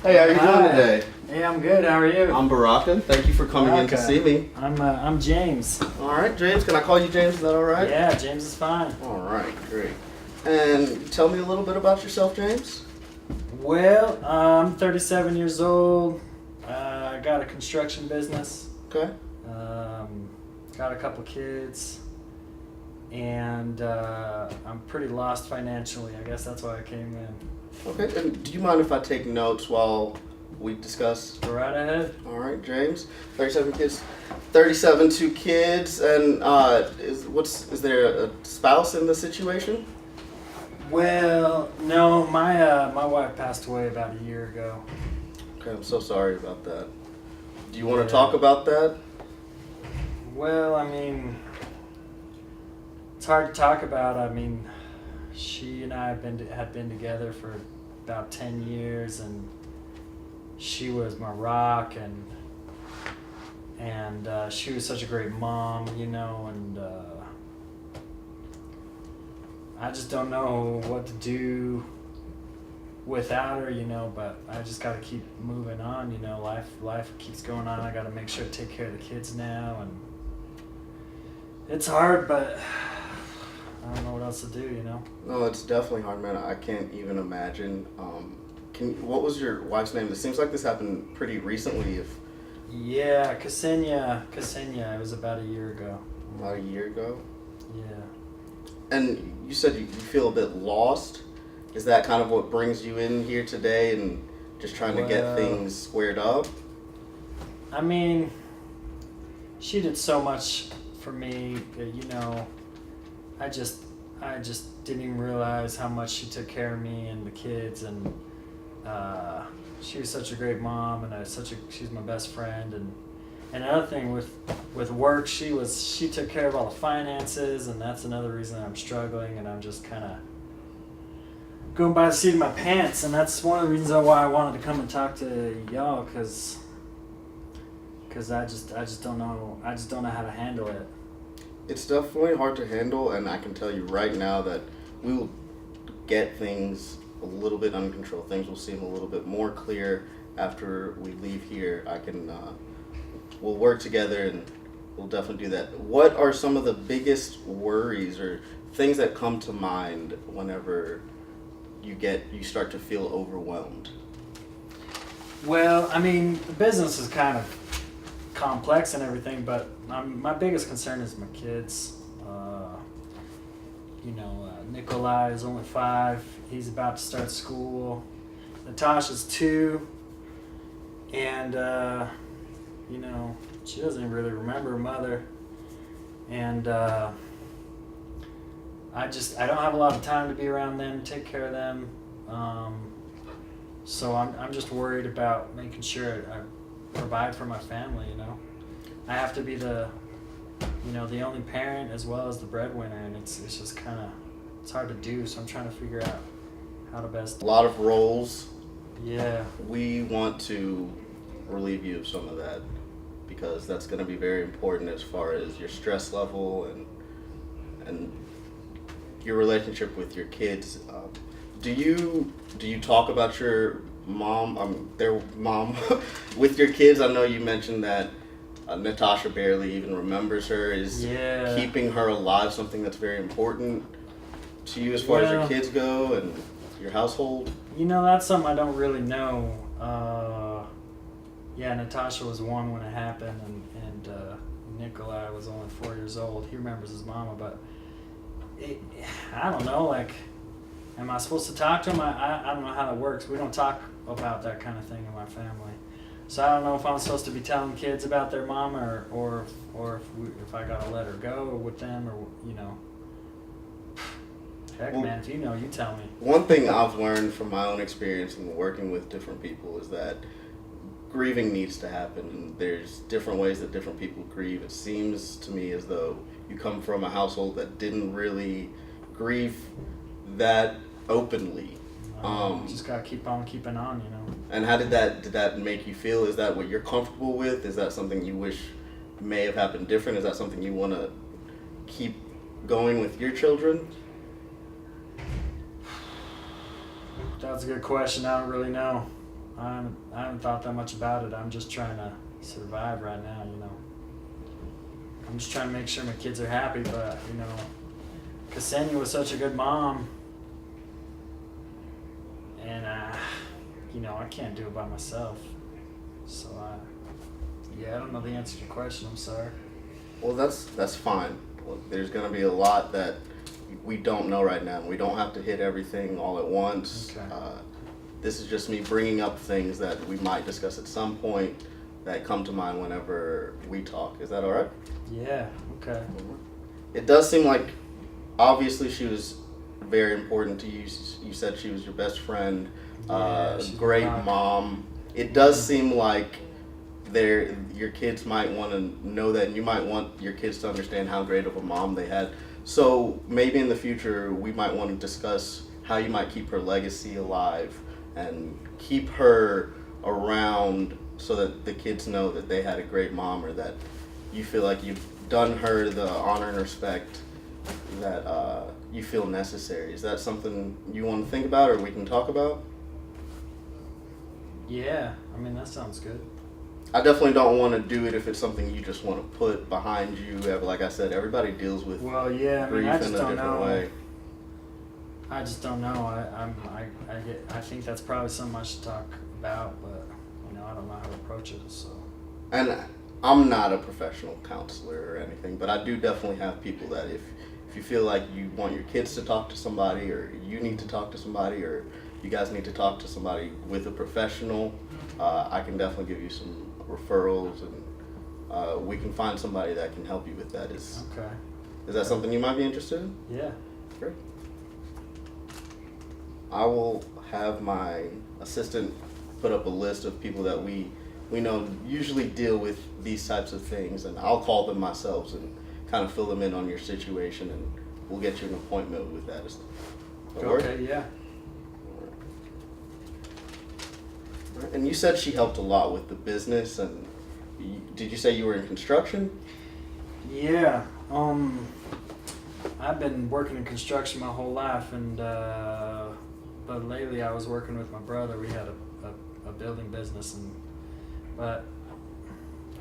Hey, how are you Hi. doing today? Hey, I'm good. How are you? I'm Baraka. Thank you for coming in to Baraka. see me. I'm James. All right, James. Can I call you James? Is that all right? Yeah, James is fine. All right, great. And tell me a little bit about yourself, James. Well, I'm 37 years old. I got a construction business. Okay. Got a couple kids, and I'm pretty lost financially. I guess that's why I came in. Okay. And do you mind if I take notes while we discuss? Go right ahead. All right, James. 37 kids. 37 two kids, and is there a spouse in the situation? Well, no, my wife passed away about a year ago. Okay, I'm so sorry about that. Do you want Yeah. to talk about that? Well, I mean, it's hard to talk about. I mean, she and I had been together for about 10 years, and she was my rock, and she was such a great mom, you know, and I just don't know what to do without her, you know, but I just got to keep moving on, you know. Life keeps going on. I got to make sure to take care of the kids now, and it's hard, but I don't know what else to do, you know. No, it's definitely hard, man. I can't even imagine. What was your wife's name? It seems like this happened pretty recently. Yeah, Ksenia. It was about a year ago. About a year ago. Yeah. And you said you feel a bit lost. Is that kind of what brings you in here today and just trying to get things squared up? I mean, she did so much for me, you know. I just didn't even realize how much she took care of me and the kids, and she was such a great mom, and she's my best friend, and another thing with work, she took care of all the finances, and that's another reason I'm struggling, and I'm just kind of going by the seat of my pants, and that's one of the reasons why I wanted to come and talk to y'all, because I just don't know how to handle it. It's definitely hard to handle, and I can tell you right now that we will get things a little bit under control. Things will seem a little bit more clear after we leave here. We'll work together, and we'll definitely do that. What are some of the biggest worries or things that come to mind whenever you start to feel overwhelmed? Well, I mean, the business is kind of complex and everything, but my biggest concern is my kids. You know, Nikolai is only 5. He's about to start school. Natasha's 2. And, you know, she doesn't even really remember her mother. And I don't have a lot of time to be around them, take care of them. So I'm just worried about making sure I provide for my family, you know. I have to be the only parent as well as the breadwinner, and it's just kind of, it's hard to do, so I'm trying to figure out how to best. A lot of roles. Yeah. We want to relieve you of some of that because that's going to be very important as far as your stress level and your relationship with your kids. Do you talk about your their mom with your kids? I know you mentioned that Natasha barely even remembers her. Is keeping her alive something that's very important to you as far as your kids go and your household? You know, that's something I don't really know. Yeah, Natasha was 1 when it happened, and Nikolai was only 4 years old. He remembers his mama, but I don't know, like, am I supposed to talk to him? I don't know how that works. We don't talk about that kind of thing in my family. So I don't know if I'm supposed to be telling kids about their mom or if I gotta let her go with them, or, you know. Heck, well, man, if you know, you tell me. One thing I've learned from my own experience in working with different people is that grieving needs to happen, and there's different ways that different people grieve. It seems to me as though you come from a household that didn't really grieve that openly. Just gotta keep on keeping on, you know. And how did that make you feel? Is that what you're comfortable with? Is that something you wish may have happened different? Is that something you want to keep going with your children? That's a good question. I don't really know. I haven't thought that much about it. I'm just trying to survive right now, you know. I'm just trying to make sure my kids are happy, but, you know, Ksenia was such a good mom. And, you know, I can't do it by myself. So, yeah, I don't know the answer to your question. I'm sorry. Well, that's fine. Well, there's going to be a lot that we don't know right now. We don't have to hit everything all at once. Okay. This is just me bringing up things that we might discuss at some point that come to mind whenever we talk. Is that all right? Yeah, okay. It does seem like, obviously, she was very important to you. You said she was your best friend, she's great rock. mom. It does seem like your kids might want to know that, and you might want your kids to understand how great of a mom they had. So maybe in the future, we might want to discuss how you might keep her legacy alive and keep her around so that the kids know that they had a great mom, or that you feel like you've done her the honor and respect that you feel necessary. Is that something you want to think about, or we can talk about? Yeah, I mean, that sounds good. I definitely don't want to do it if it's something you just want to put behind you. Like I said, everybody deals with Well, yeah, I mean, grief I in just a don't different know. way. I just don't know. I think that's probably something I should talk about, but, you know, I don't know how to approach it, so. And I'm not a professional counselor or anything, but I do definitely have people that if you feel like you want your kids to talk to somebody, or you need to talk to somebody, or you guys need to talk to somebody with a professional, I can definitely give you some referrals, and we can find somebody that can help you with that. Is that something you might be interested in? Yeah. Great. I will have my assistant put up a list of people that we know usually deal with these types of things, and I'll call them myself and kind of fill them in on your situation, and we'll get you an appointment with that. Okay, yeah. And you said she helped a lot with the business, and did you say you were in construction? Yeah. I've been working in construction my whole life, and but lately I was working with my brother. We had a building business, but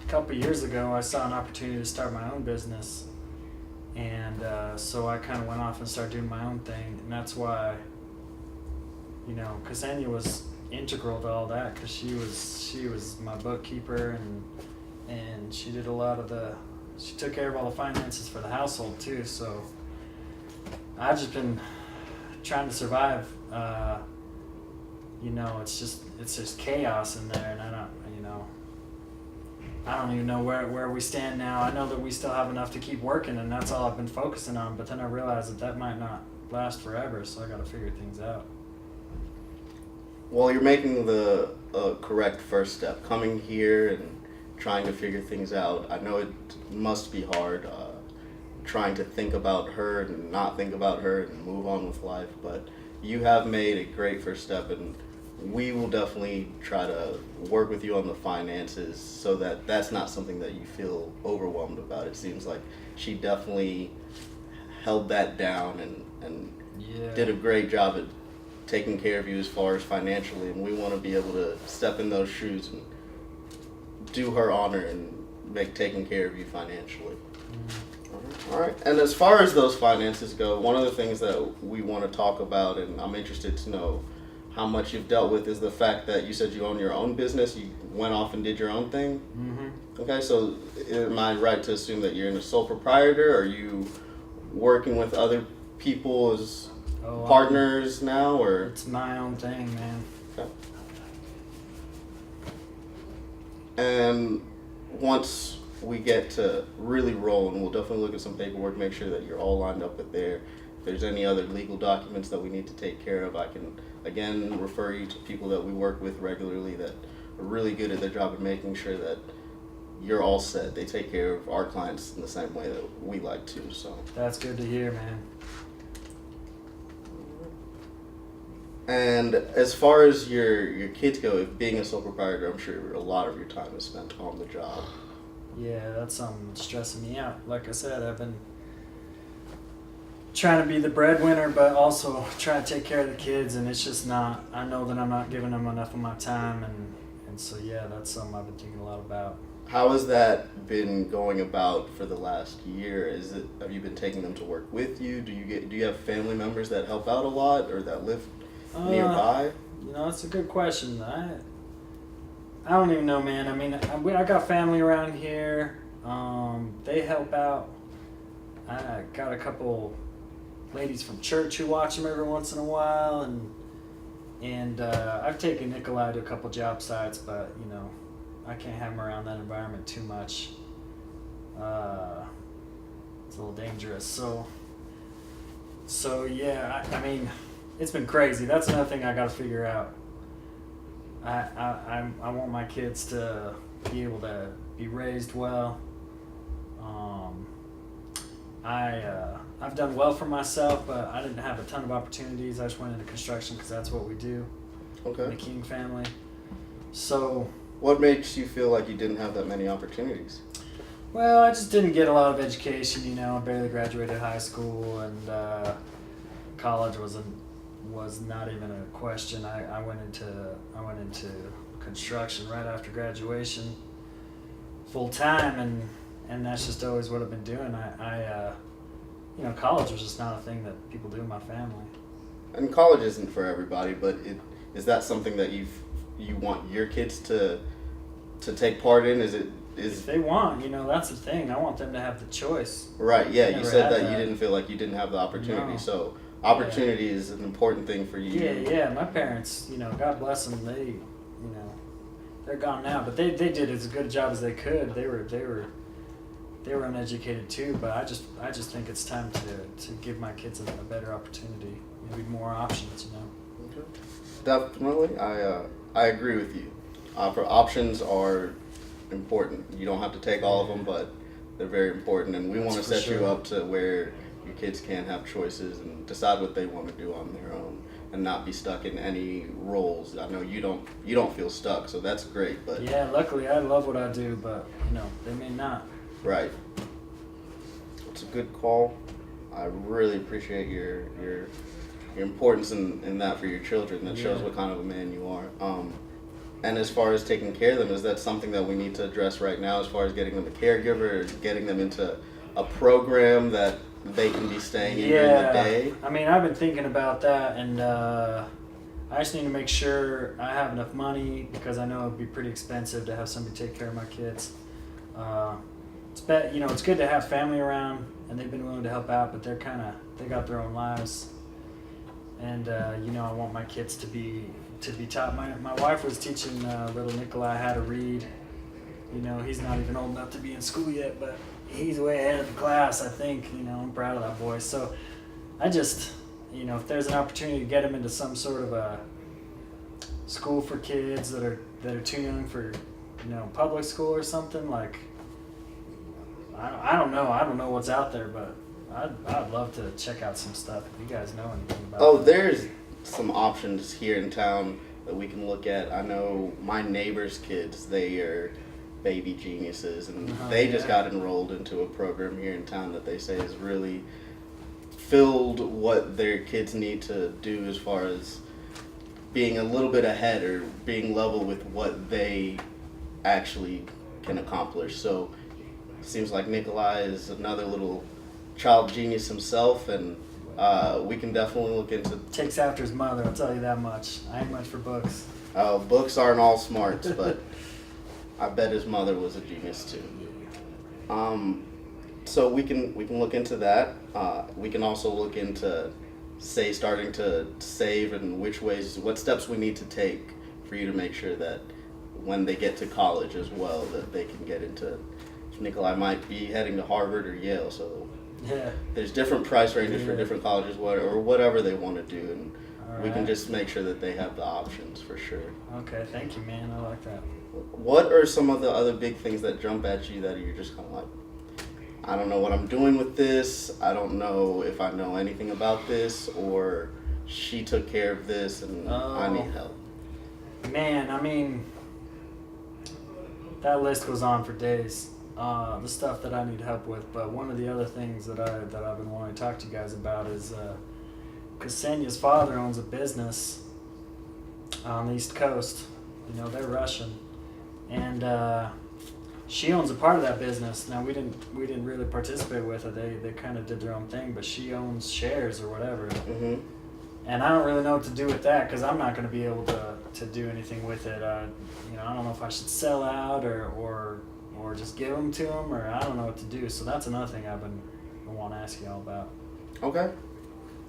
a couple years ago I saw an opportunity to start my own business, and so I kind of went off and started doing my own thing, and that's why, you know, Ksenia was integral to all that, because she was my bookkeeper, and she did a lot of she took care of all the finances for the household too. So I've just been trying to survive. You know, it's just chaos in there, and I don't even know where we stand now. I know that we still have enough to keep working, and that's all I've been focusing on, but then I realized that might not last forever, so I got to figure things out. Well, you're making the correct first step. Coming here and trying to figure things out. I know it must be hard, trying to think about her and not think about her and move on with life, but you have made a great first step, and we will definitely try to work with you on the finances so that that's not something that you feel overwhelmed about. It seems like she definitely held that down and did a great job at taking care of you as far as financially, and we want to be able to step in those shoes and do her honor and make taking care of you financially. All right. And as far as those finances go, one of the things that we want to talk about, and I'm interested to know how much you've dealt with, is the fact that you said you own your own business. You went off and did your own thing. Mm-hmm. Okay, so am I right to assume that you're a sole proprietor? Are you working with other people as partners now, or? It's my own thing, man. Okay. And once we get to really roll, and we'll definitely look at some paperwork, make sure that you're all lined up with there. If there's any other legal documents that we need to take care of, I can, again, refer you to people that we work with regularly that are really good at their job of making sure that you're all set. They take care of our clients in the same way that we like to. So That's good to hear, man. And as far as your kids go, if being a sole proprietor, I'm sure a lot of your time is spent on the job. Yeah, that's something that's stressing me out. Like I said, trying to be the breadwinner, but also trying to take care of the kids, and it's just not. I know that I'm not giving them enough of my time, and so yeah, that's something I've been thinking a lot about. How has that been going about for the last year? Have you been taking them to work with you? Do you have family members that help out a lot or that live nearby? That's a good question. I don't even know, man. I mean, I got family around here. They help out. I got a couple ladies from church who watch them every once in a while, and I've taken Nikolai to a couple job sites, but I can't have him around that environment too much. It's a little dangerous. So yeah, I mean, it's been crazy. That's another thing I got to figure out. I want my kids to be able to be raised well. I've done well for myself, but I didn't have a ton of opportunities. I just went into construction because that's what we do. Okay. In the King family. So. What makes you feel like you didn't have that many opportunities? Well, I just didn't get a lot of education. I barely graduated high school, and college was not even a question. I went into construction right after graduation, full time, and that's just always what I've been doing. College was just not a thing that people do in my family. And college isn't for everybody, but is that something that you want your kids to take part in? If they want, that's the thing. I want them to have the choice. Right. Yeah. You said that that. you didn't feel like you didn't have the opportunity. No. So opportunity is an important thing for you. Yeah. My parents, God bless them. They, they're gone now, but they did as good a job as they could. They were uneducated too, but I just think it's time to give my kids a better opportunity, maybe more options. Okay. Definitely, I agree with you. Options are important. You don't have to take all of them, but they're very important, and we want to set you up to where your kids can have choices and decide what they want to do on their own, and not be stuck in any roles. I know you don't feel stuck, so that's great. But yeah, luckily I love what I do, but they may not. Right. It's a good call. I really appreciate your importance in that for your children. That shows what kind of a man you are. And as far as taking care of them, is that something that we need to address right now as far as getting them a caregiver or getting them into a program that they can be staying in during the day? I mean, I've been thinking about that, and I just need to make sure I have enough money because I know it'd be pretty expensive to have somebody take care of my kids. It's good to have family around, and they've been willing to help out, but they got their own lives. And I want my kids to be taught. My wife was teaching little Nikolai how to read. He's not even old enough to be in school yet, but he's way ahead of the class, I think. I'm proud of that boy. So I just, if there's an opportunity to get him into some sort of a school for kids that are too young for, public school or something, like, I don't know. I don't know what's out there, but I'd love to check out some stuff if you guys know anything about that. There's some options here in town that we can look at. I know my neighbor's kids, they are baby geniuses, and they just got enrolled into a program here in town that they say has really filled what their kids need to do as far as being a little bit ahead or being level with what they actually can accomplish. So it seems like Nikolai is another little child genius himself, and we can definitely look into... Takes after his mother, I'll tell you that much. I ain't much for books. Books aren't all smarts, but I bet his mother was a genius too. So we can look into that. We can also look into, starting to save, and what steps we need to take for you to make sure that when they get to college as well, that they can get into... Nikolai might be heading to Harvard or Yale, so there's different price ranges for different colleges, or whatever they want to do, and we can just make sure that they have the options for sure. Okay, thank you, man. I like that. What are some of the other big things that jump at you that you're just kind of like, I don't know what I'm doing with this, I don't know if I know anything about this, or she took care of this and I need help? Man, I mean, that list goes on for days. the stuff that I need help with. But one of the other things that I've been wanting to talk to you guys about is Ksenia's father owns a business on the East Coast. You know, they're Russian, and she owns a part of that business. Now we didn't really participate with it. They kind of did their own thing, but she owns shares or whatever. Mm-hmm. And I don't really know what to do with that because I'm not going to be able to do anything with it. You know, I don't know if I should sell out or just give them to them, or I don't know what to do. So that's another thing I want to ask y'all about. Okay.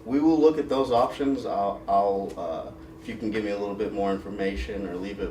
We will look at those options. I'll if you can give me a little bit more information or leave it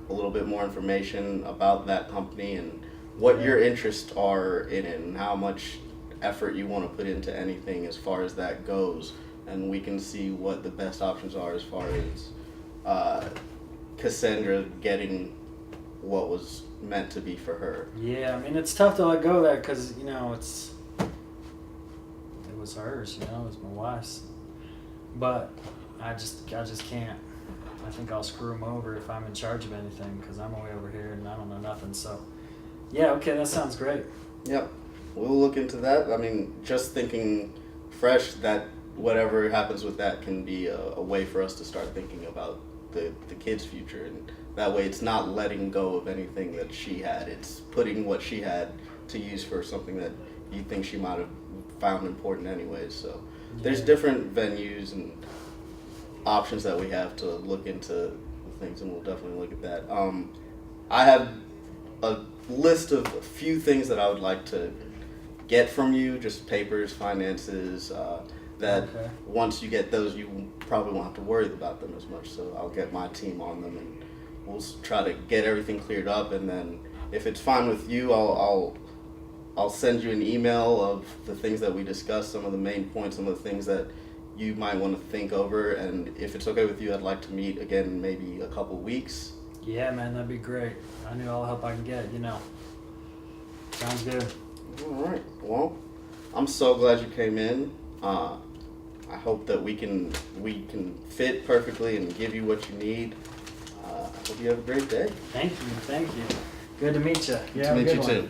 a little bit more information about that company and what your interests are in it and how much effort you want to put into anything as far as that goes, and we can see what the best options are as far as Cassandra getting what was meant to be for her. Yeah, I mean it's tough to let go of that because you know it was hers, you know, it was my wife's, but I just can't. I think I'll screw him over if I'm in charge of anything because I'm way over here and I don't know nothing. So, yeah, okay, that sounds great. Yep, we'll look into that. I mean, just thinking fresh, that whatever happens with that can be a way for us to start thinking about the kid's future, and that way it's not letting go of anything that she had. It's putting what she had to use for something that you think she might have found important anyways. So there's different venues and options that we have to look into things, and we'll definitely look at that. I have a list of a few things that I would like to get from you, just papers, finances, that once you get those, you probably won't have to worry about them as much. So I'll get my team on them, and we'll try to get everything cleared up. And then if it's fine with you, I'll send you an email of the things that we discussed, some of the main points, some of the things that you might want to think over. And if it's okay with you, I'd like to meet again in maybe a couple weeks. Yeah, man, that'd be great. I need all the help I can get, you know. Sounds good. All right. Well, I'm so glad you came in. I hope that we can fit perfectly and give you what you need. I hope you have a great day. Thank you. Good to meet you. Good to meet you too.